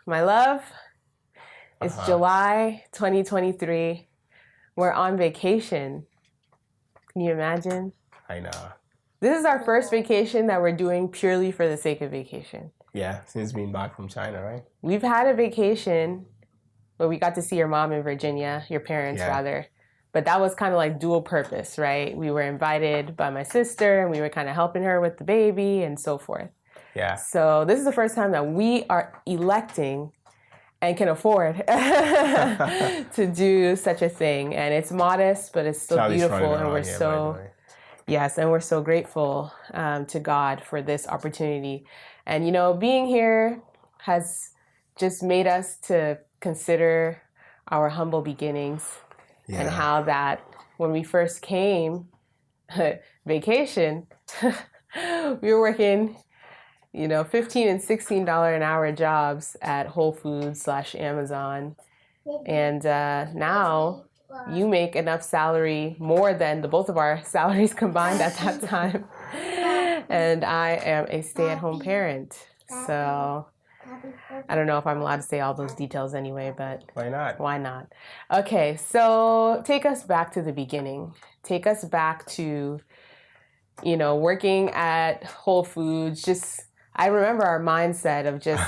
my love. It's July 2023. We're on vacation. Can you imagine? I know. This is our first vacation that we're doing purely for the sake of vacation. Yeah, since being back from China, right? We've had a vacation where we got to see your mom in Virginia, your parents rather. But that was kind of like dual purpose, right? We were invited by my sister and we were kind of helping her with the baby and so forth. Yeah. So this is the first time that we are electing and can afford to do such a thing. And it's modest, but it's still beautiful. And we're we're so grateful to God for this opportunity. And, you know, being here has just made us to consider our humble beginnings and how that when we first came vacation, we were working, you know, $15 and $16 an hour jobs at Whole Foods / Amazon. And now you make enough salary, more than the both of our salaries combined at that time. And I am a stay-at-home parent. So I don't know if I'm allowed to say all those details anyway, but why not? Why not? Okay, so take us back to the beginning. Take us back to, you know, working at Whole Foods. I remember our mindset of just,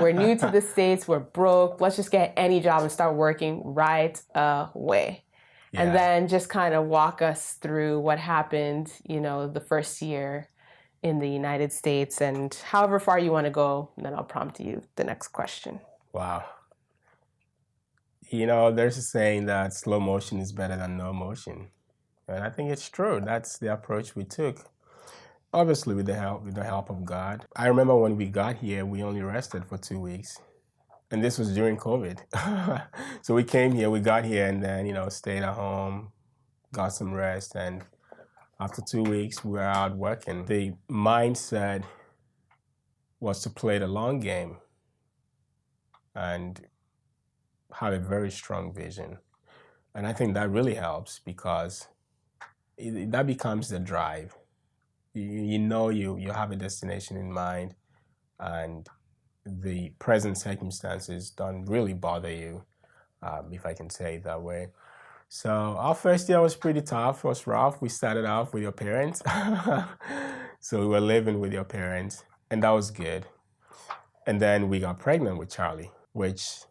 we're new to the States, we're broke, let's just get any job and start working right away. Yeah. And then just kind of walk us through what happened, you know, the first year in the United States, and however far you want to go, and then I'll prompt you the next question. Wow. You know, there's a saying that slow motion is better than no motion. And I think it's true. That's the approach we took. Obviously, with the help of God. I remember when we got here, we only rested for 2 weeks. And this was during COVID. So we came here, we got here, and then, you know, stayed at home, got some rest, and after 2 weeks, we were out working. The mindset was to play the long game and have a very strong vision. And I think that really helps because that becomes the drive. You know you have a destination in mind, and the present circumstances don't really bother you, if I can say it that way. So our first year was pretty tough. It was rough. We started off with your parents. So we were living with your parents, and that was good. And then we got pregnant with Charlie, which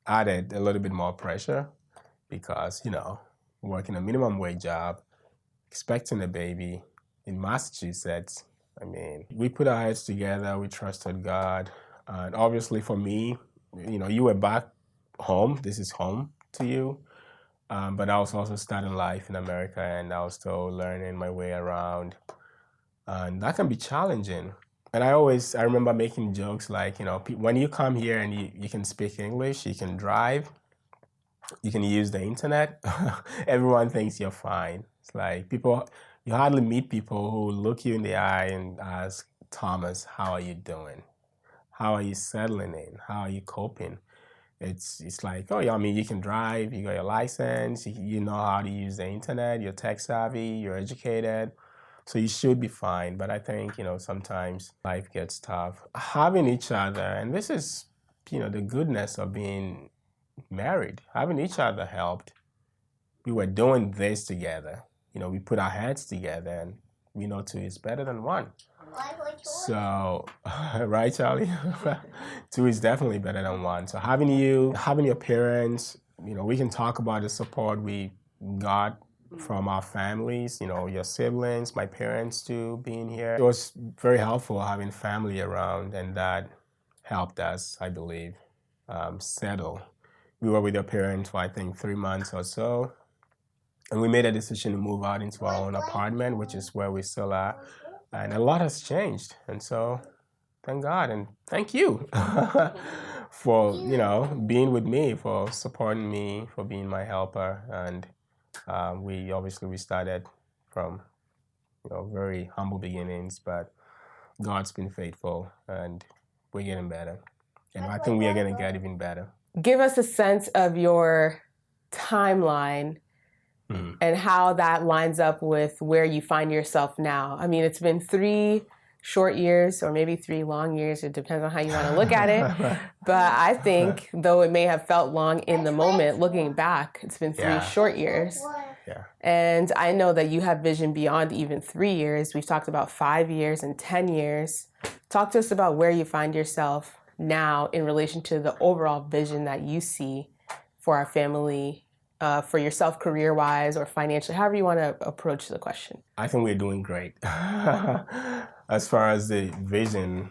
added a little bit more pressure because, you know, working a minimum wage job, expecting a baby in Massachusetts. I mean, we put our heads together, we trusted God. And obviously for me, you know, you were back home. This is home to you. But I was also starting life in America, and I was still learning my way around. And that can be challenging. And I remember making jokes like, you know, when you come here and you can speak English, you can drive, you can use the internet, everyone thinks you're fine. It's like you hardly meet people who look you in the eye and ask, Thomas, how are you doing? How are you settling in? How are you coping? It's like, oh yeah, I mean, you can drive, you got your license, you know how to use the internet, you're tech savvy, you're educated, so you should be fine. But I think, you know, sometimes life gets tough. Having each other, and this is, you know, the goodness of being married, having each other helped. We were doing this together. You know, we put our heads together, and we know two is better than one. So, right, Charlie? Two is definitely better than one. So having your parents, you know, we can talk about the support we got from our families, you know, your siblings, my parents too, being here. It was very helpful having family around, and that helped us, I believe, settle. We were with your parents for, I think, 3 months or so. And we made a decision to move out into our own apartment, which is where we still are. And a lot has changed. And so thank God and thank you for, you know, being with me, for supporting me, for being my helper. And we started from, you know, very humble beginnings, but God's been faithful and we're getting better. And I think we are going to get even better. Give us a sense of your timeline and how that lines up with where you find yourself now. I mean, it's been three short years or maybe 3 long years. It depends on how you want to look at it. But I think, though it may have felt long in the moment, looking back, it's been 3 short years. Yeah. And I know that you have vision beyond even 3 years. We've talked about 5 years and 10 years. Talk to us about where you find yourself now in relation to the overall vision that you see for our family, for yourself career-wise or financially, however you want to approach the question. I think we're doing great. As far as the vision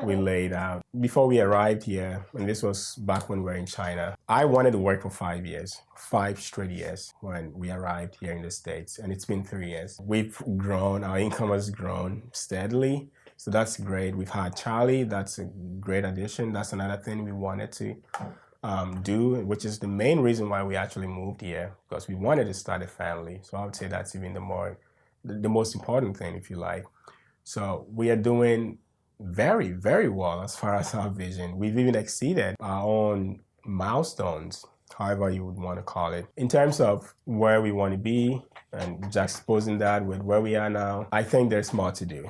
we laid out. Before we arrived here, and this was back when we were in China, I wanted to work for 5 years, 5 straight years when we arrived here in the States, and it's been 3 years. We've grown, our income has grown steadily, so that's great. We've had Charlie, that's a great addition. That's another thing we wanted to do, which is the main reason why we actually moved here, because we wanted to start a family. So I would say that's even the most important thing, if you like. So we are doing very, very well as far as our vision. We've even exceeded our own milestones, however you would want to call it. In terms of where we want to be and juxtaposing that with where we are now, I think there's more to do.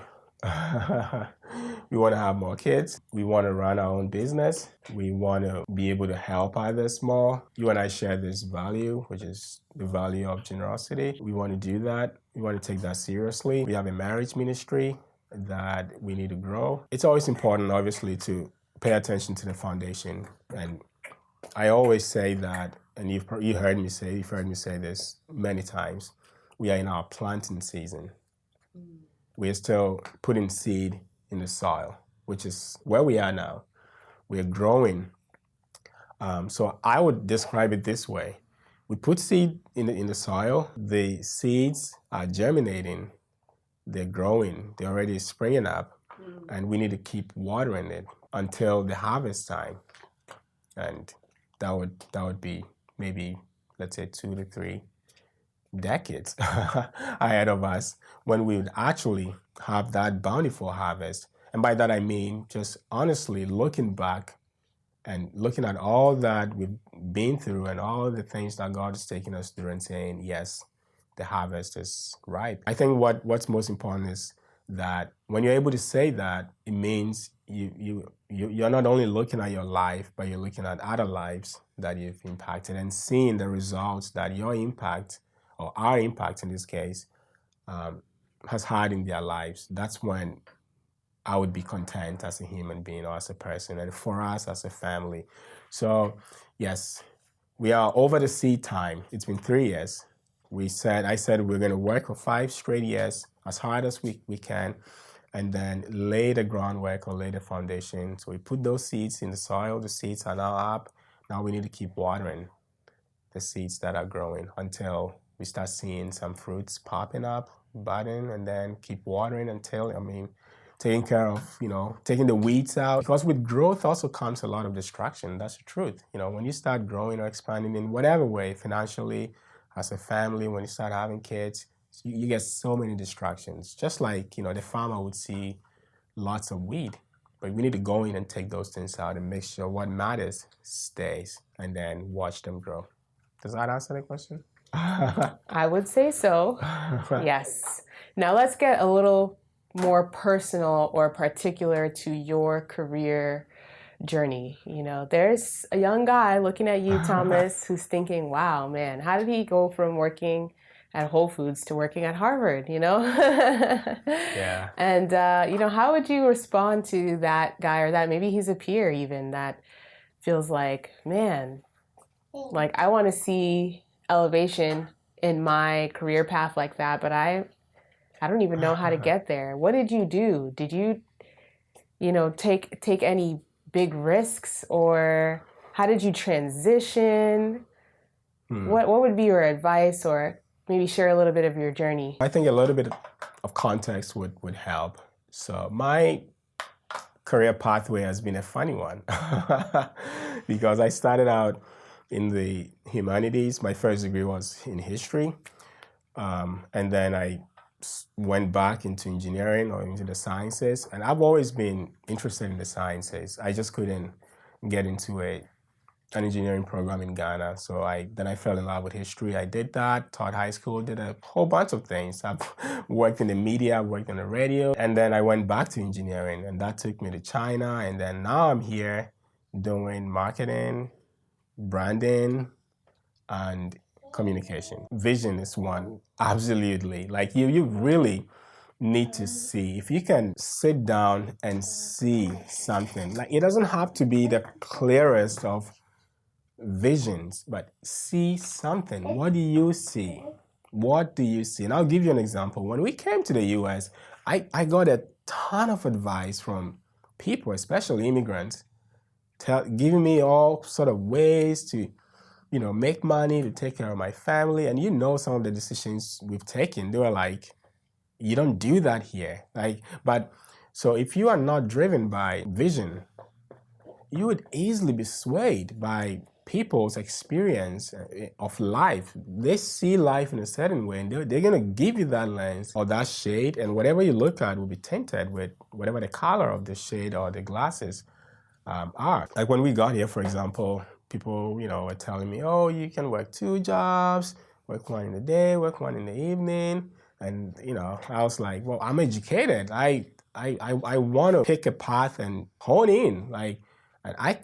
We want to have more kids. We want to run our own business. We want to be able to help others more. You and I share this value, which is the value of generosity. We want to do that. We want to take that seriously. We have a marriage ministry that we need to grow. It's always important, obviously, to pay attention to the foundation. And I always say that, and you've heard me say this many times, we are in our planting season. We're still putting seed in the soil, which is where we are now. We're growing. So I would describe it this way. We put seed in the soil. The seeds are germinating. They're growing. They're already springing up. And we need to keep watering it until the harvest time. And that would be maybe, let's say, 2 to 3 decades ahead of us when we would actually have that bountiful harvest. And by that I mean just honestly looking back and looking at all that we've been through and all the things that God is taking us through and saying, yes, the harvest is ripe. I think what's most important is that when you're able to say that, it means you're not only looking at your life, but you're looking at other lives that you've impacted and seeing the results that your impact, or our impact in this case, has had in their lives. That's when I would be content as a human being or as a person, and for us as a family. So yes, we are over the seed time. It's been 3 years. I said we're going to work for 5 straight years as hard as we can, and then lay the groundwork or lay the foundation. So we put those seeds in the soil. The seeds are now up. Now we need to keep watering the seeds that are growing until we start seeing some fruits popping up, budding, and then keep watering until, taking care of, taking the weeds out. Because with growth also comes a lot of distraction. That's the truth. When you start growing or expanding in whatever way, financially, as a family, when you start having kids, you get so many distractions. Just like, the farmer would see lots of weed. But we need to go in and take those things out and make sure what matters stays and then watch them grow. Does that answer the question? I would say so. Yes. Now let's get a little more personal or particular to your career journey. There's a young guy looking at you, Thomas, who's thinking, wow, man, how did he go from working at Whole Foods to working at Harvard, Yeah. And, how would you respond to that guy, or that maybe he's a peer even, that feels like, man, like I want to see elevation in my career path like that, but I don't even know how to get there. What did you do? Did you, take any big risks, or how did you transition? What would be your advice, or maybe share a little bit of your journey? I think a little bit of context would help. So my career pathway has been a funny one because I started out in the humanities. My first degree was in history. And then I went back into engineering or into the sciences. And I've always been interested in the sciences. I just couldn't get into a an engineering program in Ghana. So then I fell in love with history. I did that, taught high school, did a whole bunch of things. I've worked in the media, worked on the radio, and then I went back to engineering, and that took me to China. And then now I'm here doing marketing, branding, and communication. Vision is one, absolutely. Like you really need to see. If you can sit down and see something, like it doesn't have to be the clearest of visions, but see something. What do you see? What do you see? And I'll give you an example. When we came to the US, I got a ton of advice from people, especially immigrants, giving me all sort of ways to, make money, to take care of my family. And some of the decisions we've taken, they were like, you don't do that here. So if you are not driven by vision, you would easily be swayed by people's experience of life. They see life in a certain way, and they're going to give you that lens or that shade, and whatever you look at will be tinted with whatever the color of the shade or the glasses are. Like when we got here, for example, people, were telling me, oh, you can work 2 jobs, work one in the day, work one in the evening. And, I was like, well, I'm educated. I want to pick a path and hone in.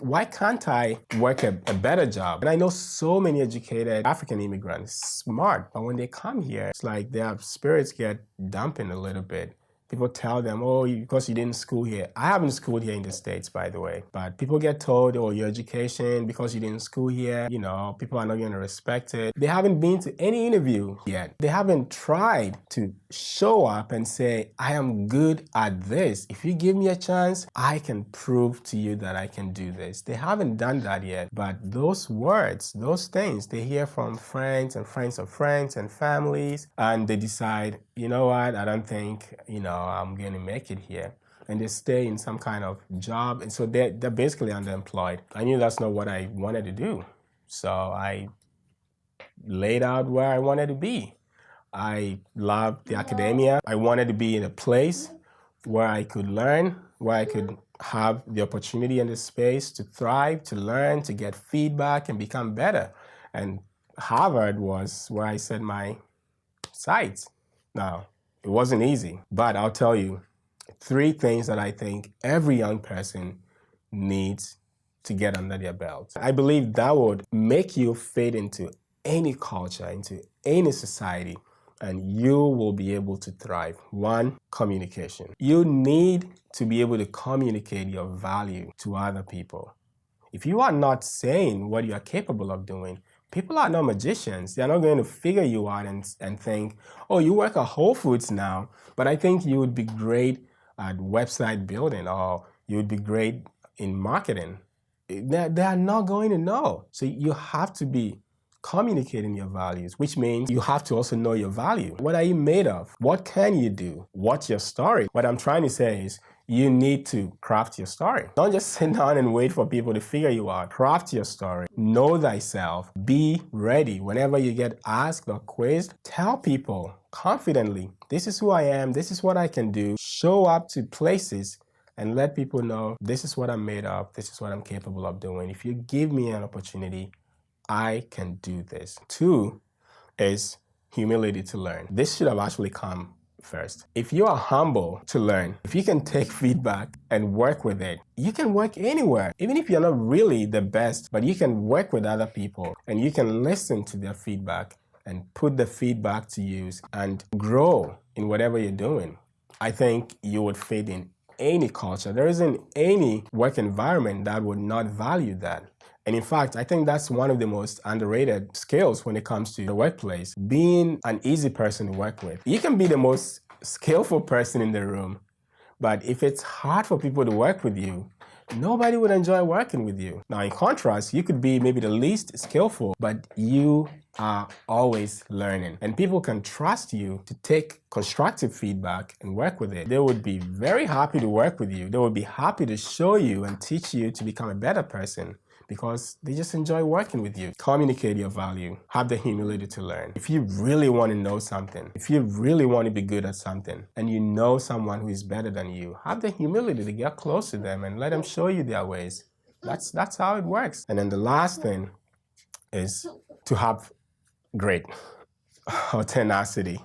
Why can't I work a better job? And I know so many educated African immigrants, smart, but when they come here, it's like their spirits get dampened a little bit. People tell them, oh, because you didn't school here. I haven't schooled here in the States, by the way. But people get told, oh, your education, because you didn't school here, people are not going to respect it. They haven't been to any interview yet. They haven't tried to show up and say, I am good at this. If you give me a chance, I can prove to you that I can do this. They haven't done that yet. But those words, those things, they hear from friends and friends of friends and families, and they decide, you know what, I don't think, I'm going to make it here. And they stay in some kind of job. And so they're basically underemployed. I knew that's not what I wanted to do. So I laid out where I wanted to be. I loved the academia. I wanted to be in a place where I could learn, where I could have the opportunity and the space to thrive, to learn, to get feedback and become better. And Harvard was where I set my sights. Now, it wasn't easy, but I'll tell you 3 things that I think every young person needs to get under their belt. I believe that would make you fit into any culture, into any society, and you will be able to thrive. 1, communication. You need to be able to communicate your value to other people. If you are not saying what you are capable of doing, people are not magicians. They're not going to figure you out and think, oh, you work at Whole Foods now, but I think you would be great at website building, or you would be great in marketing. They are not going to know. So you have to be communicating your values, which means you have to also know your value. What are you made of? What can you do? What's your story? What I'm trying to say is, you need to craft your story. Don't just sit down and wait for people to figure you out. Craft your story. Know thyself. Be ready. Whenever you get asked or quizzed, tell people confidently, this is who I am, this is what I can do. Show up to places and let people know, this is what I'm made of, this is what I'm capable of doing. If you give me an opportunity, I can do this. 2 is humility to learn. This should have actually come first. If you are humble to learn, if you can take feedback and work with it, you can work anywhere. Even if you're not really the best, but you can work with other people and you can listen to their feedback and put the feedback to use and grow in whatever you're doing. I think you would fit in any culture. There isn't any work environment that would not value that. And in fact, I think that's one of the most underrated skills when it comes to the workplace, being an easy person to work with. You can be the most skillful person in the room, but if it's hard for people to work with you, nobody would enjoy working with you. Now, in contrast, you could be maybe the least skillful, but you are always learning. And people can trust you to take constructive feedback and work with it. They would be very happy to work with you. They would be happy to show you and teach you to become a better person, because they just enjoy working with you. Communicate your value. Have the humility to learn. If you really want to know something, if you really want to be good at something, and you know someone who is better than you, have the humility to get close to them and let them show you their ways. That's how it works. And then the last thing is to have grit or tenacity.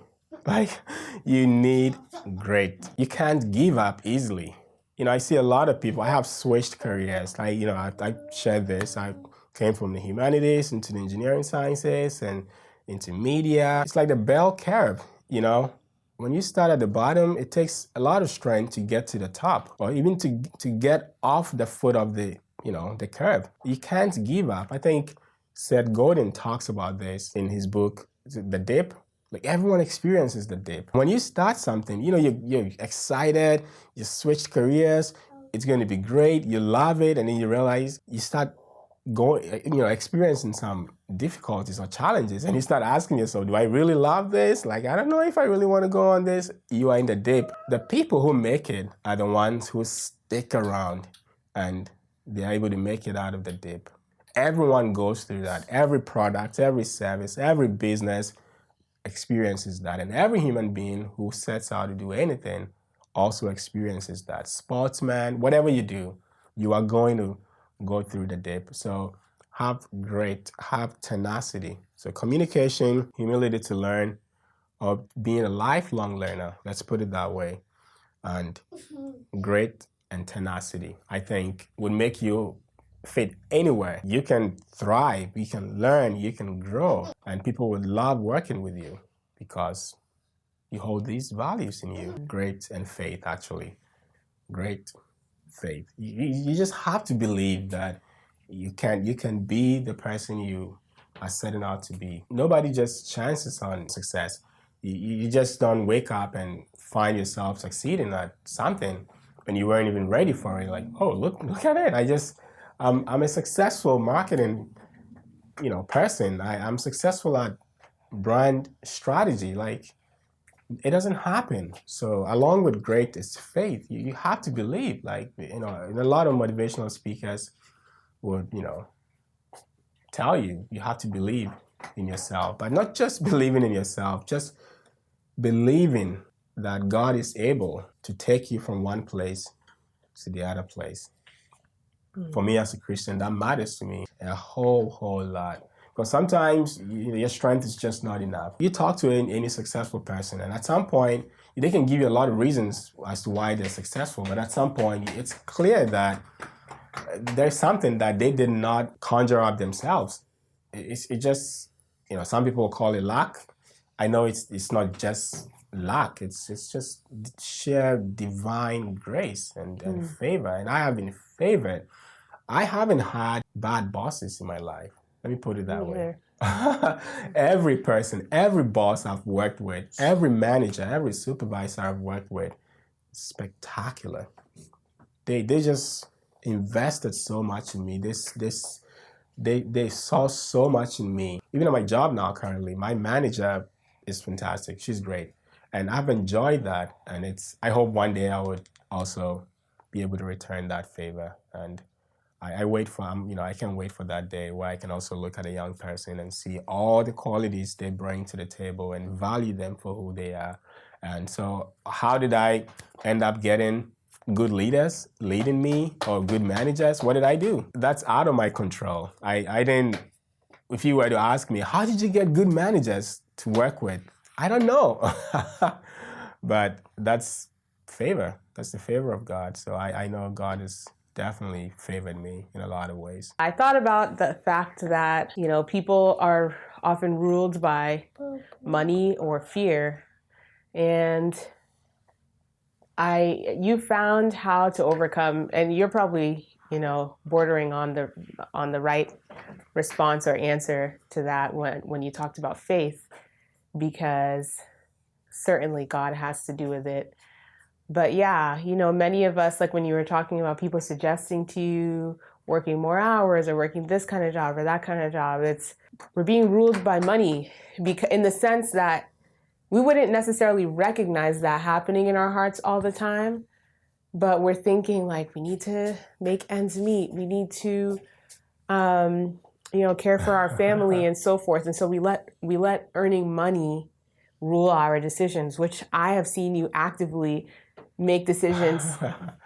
Like, you need grit. You can't give up easily. I see a lot of people. I have switched careers. I shared this. I came from the humanities into the engineering sciences and into media. It's like the bell curve, When you start at the bottom, it takes a lot of strength to get to the top, or even to get off the foot of the curve. You can't give up. I think Seth Godin talks about this in his book, The Dip. Like, everyone experiences the dip. When you start something, you're excited, you switched careers, it's going to be great, you love it, and then you realize you start experiencing some difficulties or challenges, and you start asking yourself, do I really love this? Like, I don't know if I really want to go on this. You are in the dip. The people who make it are the ones who stick around, and they're able to make it out of the dip. Everyone goes through that. Every product, every service, every business experiences that, and every human being who sets out to do anything also experiences that. Sportsman, whatever you do, you are going to go through the dip. So have tenacity. So communication, humility to learn, or being a lifelong learner, let's put it that way, and grit and tenacity, I think, would make you fit anywhere. You can thrive, you can learn, you can grow, and people would love working with you because you hold these values in you. Grit and faith, actually. Great faith. You just have to believe that you can be the person you are setting out to be. Nobody just chances on success. You just don't wake up and find yourself succeeding at something when you weren't even ready for it. Like, oh, look at it. I'm a successful marketing, person. I'm successful at brand strategy. Like, it doesn't happen. So along with grit is faith. You have to believe. Like, and a lot of motivational speakers would, tell you have to believe in yourself, but not just believing in yourself, just believing that God is able to take you from one place to the other place. For me as a Christian, that matters to me a whole lot. Because sometimes your strength is just not enough. You talk to any successful person, and at some point, they can give you a lot of reasons as to why they're successful. But at some point, it's clear that there's something that they did not conjure up themselves. It just, some people call it luck. I know it's not just luck. It's just sheer divine grace and favor. And I have been favored. I haven't had bad bosses in my life. Let me put it that way. Every person, every boss I've worked with, every manager, every supervisor I've worked with, spectacular. They just invested so much in me. They saw so much in me. Even at my job now currently, my manager is fantastic. She's great. And I've enjoyed that. And I hope one day I would also be able to return that favor. And I wait for, I can't wait for that day where I can also look at a young person and see all the qualities they bring to the table and value them for who they are. And so how did I end up getting good leaders leading me, or good managers? What did I do? That's out of my control. I didn't, if you were to ask me, how did you get good managers to work with? I don't know. But that's favor. That's the favor of God. So I know God has definitely favored me in a lot of ways. I thought about the fact that, people are often ruled by money or fear. And you found how to overcome, and you're probably, bordering on the right response or answer to that when you talked about faith, because certainly God has to do with it. But yeah, many of us, like when you were talking about people suggesting to you working more hours or working this kind of job or that kind of job, we're being ruled by money, in the sense that we wouldn't necessarily recognize that happening in our hearts all the time, but we're thinking like we need to make ends meet. We need to, care for our family and so forth. And so we let earning money rule our decisions, which I have seen you actively make decisions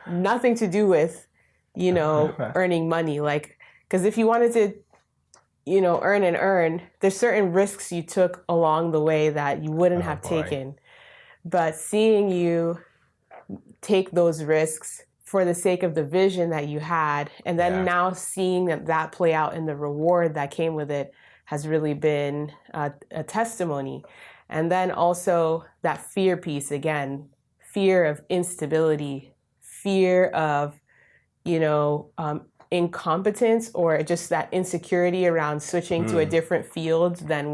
nothing to do with earning money. Like, because if you wanted to, earn, there's certain risks you took along the way that you wouldn't have taken. But seeing you take those risks for the sake of the vision that you had, and then now seeing that play out in the reward that came with it has really been a testimony. And then also that fear piece again, fear of instability, fear of, incompetence, or just that insecurity around switching to a different field than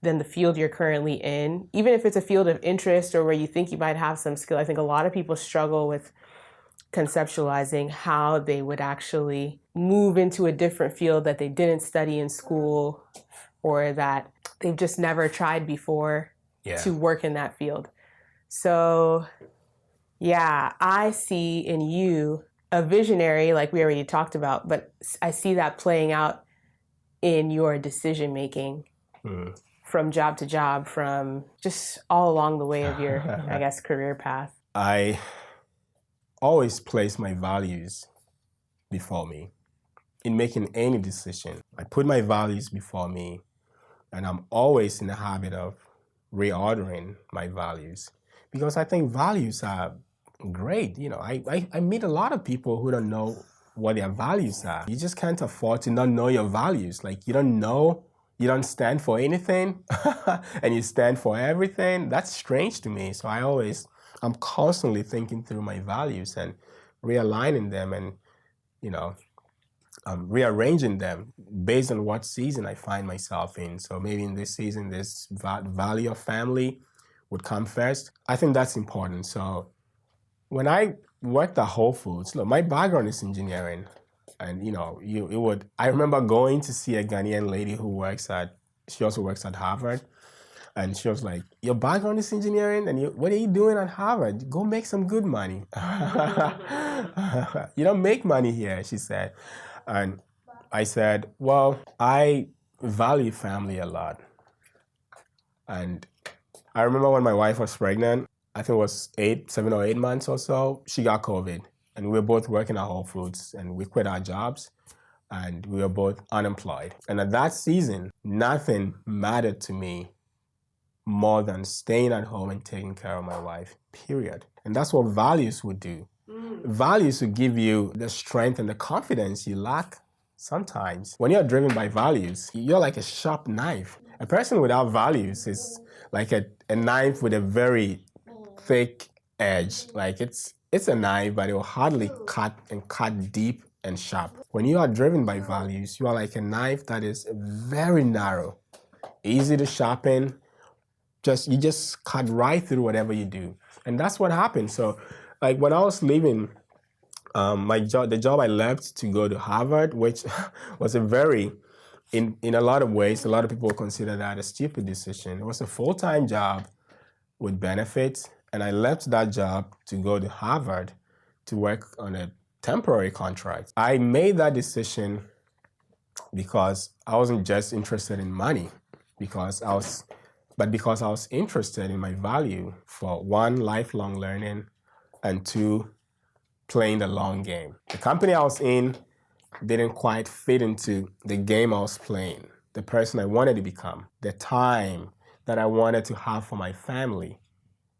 the field you're currently in. Even if it's a field of interest or where you think you might have some skill, I think a lot of people struggle with conceptualizing how they would actually move into a different field that they didn't study in school or that they've just never tried before to work in that field. So, I see in you a visionary, like we already talked about, but I see that playing out in your decision making from job to job, from just all along the way of your, I guess, career path. I always place my values before me in making any decision. I put my values before me, and I'm always in the habit of reordering my values because I think values are great. I meet a lot of people who don't know what their values are. You just can't afford to not know your values. Like, you don't stand for anything and you stand for everything. That's strange to me. So I'm constantly thinking through my values and realigning them and, rearranging them based on what season I find myself in. So maybe in this season, this value of family would come first. I think that's important. So when I worked at Whole Foods, look, my background is engineering. And, I remember going to see a Ghanaian lady she also works at Harvard. And she was like, your background is engineering, and what are you doing at Harvard? Go make some good money. You don't make money here, she said. And I said, well, I value family a lot. And I remember when my wife was pregnant, I think it was 7 or 8 months or so, she got COVID. And we were both working at Whole Foods, and we quit our jobs, and we were both unemployed. And at that season, nothing mattered to me more than staying at home and taking care of my wife, period. And that's what values would do. Values would give you the strength and the confidence you lack sometimes. When you're driven by values, you're like a sharp knife. A person without values is like a knife with a very thick edge. Like it's a knife, but it will hardly cut deep and sharp. When you are driven by values, you are like a knife that is very narrow, easy to sharpen. You just cut right through whatever you do. And that's what happened. So like when I was leaving the job I left to go to Harvard, which was in a lot of ways, a lot of people consider that a stupid decision. It was a full-time job with benefits. And I left that job to go to Harvard to work on a temporary contract. I made that decision because I wasn't just interested in money, because I was interested in my value for one, lifelong learning, and two, playing the long game. The company I was in didn't quite fit into the game I was playing, the person I wanted to become, the time that I wanted to have for my family.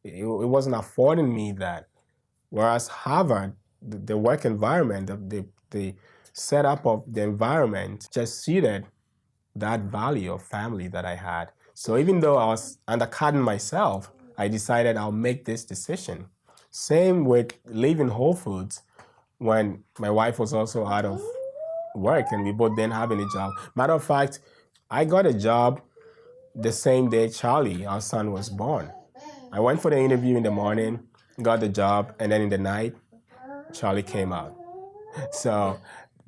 It wasn't affording me that. Whereas Harvard, the work environment, the setup of the environment just suited that value of family that I had. So even though I was undercutting myself, I decided I'll make this decision. Same with leaving Whole Foods when my wife was also out of work and we both didn't have any job. Matter of fact, I got a job the same day Charlie, our son, was born. I went for the interview in the morning, got the job, and then in the night, Charlie came out. So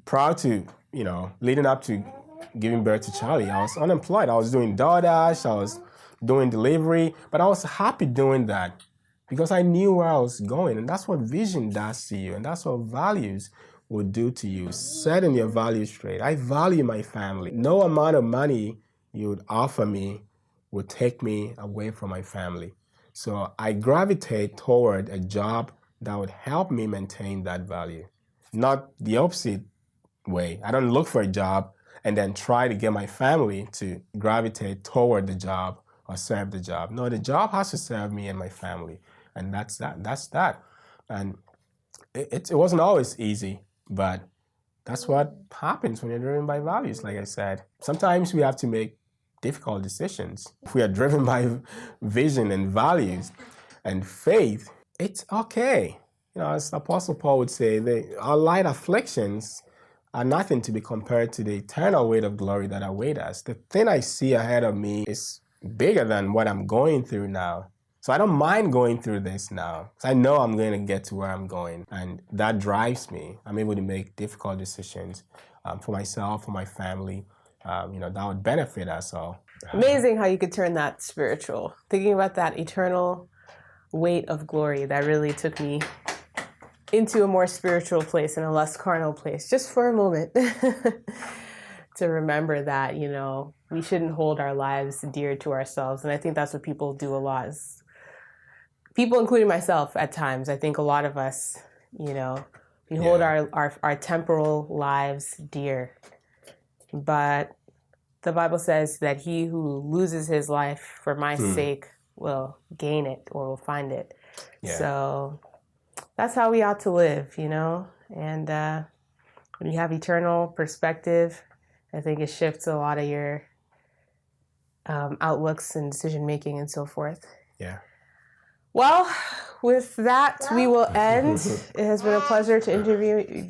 prior to, leading up to giving birth to Charlie, I was unemployed. I was doing DoorDash, I was doing delivery, but I was happy doing that because I knew where I was going. And that's what vision does to you, and that's what values will do to you. Setting your values straight. I value my family. No amount of money you would offer me would take me away from my family. So I gravitate toward a job that would help me maintain that value. not the opposite way. I don't look for a job and then try to get my family to gravitate toward the job or serve the job. No, the job has to serve me and my family. And that's that. And it wasn't always easy, but that's what happens when you're driven by values, like I said. Sometimes we have to make difficult decisions. If we are driven by vision and values and faith, it's okay. As Apostle Paul would say, our light afflictions are nothing to be compared to the eternal weight of glory that await us. The thing I see ahead of me is bigger than what I'm going through now. So I don't mind going through this now, because I know I'm going to get to where I'm going, and that drives me. I'm able to make difficult decisions for myself, for my family, that would benefit us all. Amazing how you could turn that spiritual. Thinking about that eternal weight of glory, that really took me into a more spiritual place and a less carnal place, just for a moment. To remember that, we shouldn't hold our lives dear to ourselves. And I think that's what people do a lot. People, including myself at times, I think a lot of us, we hold our temporal lives dear. But the Bible says that he who loses his life for my sake will gain it or will find it. Yeah. So that's how we ought to live, And when you have eternal perspective, I think it shifts a lot of your outlooks and decision making and so forth. Yeah. Well, with that, we will end. It has been a pleasure to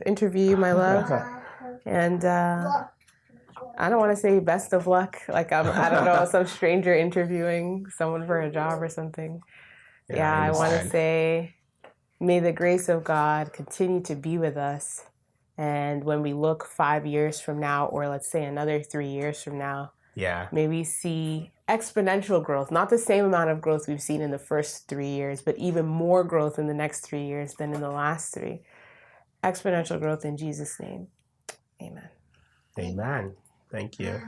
interview you, my love. And I don't want to say best of luck, like I don't know, some stranger interviewing someone for a job or something. Yeah, I want to say, may the grace of God continue to be with us. And when we look 5 years from now, or let's say another 3 years from now, may we see exponential growth, not the same amount of growth we've seen in the first 3 years, but even more growth in the next 3 years than in the last 3. Exponential growth in Jesus' name. Amen. Amen. Thank you.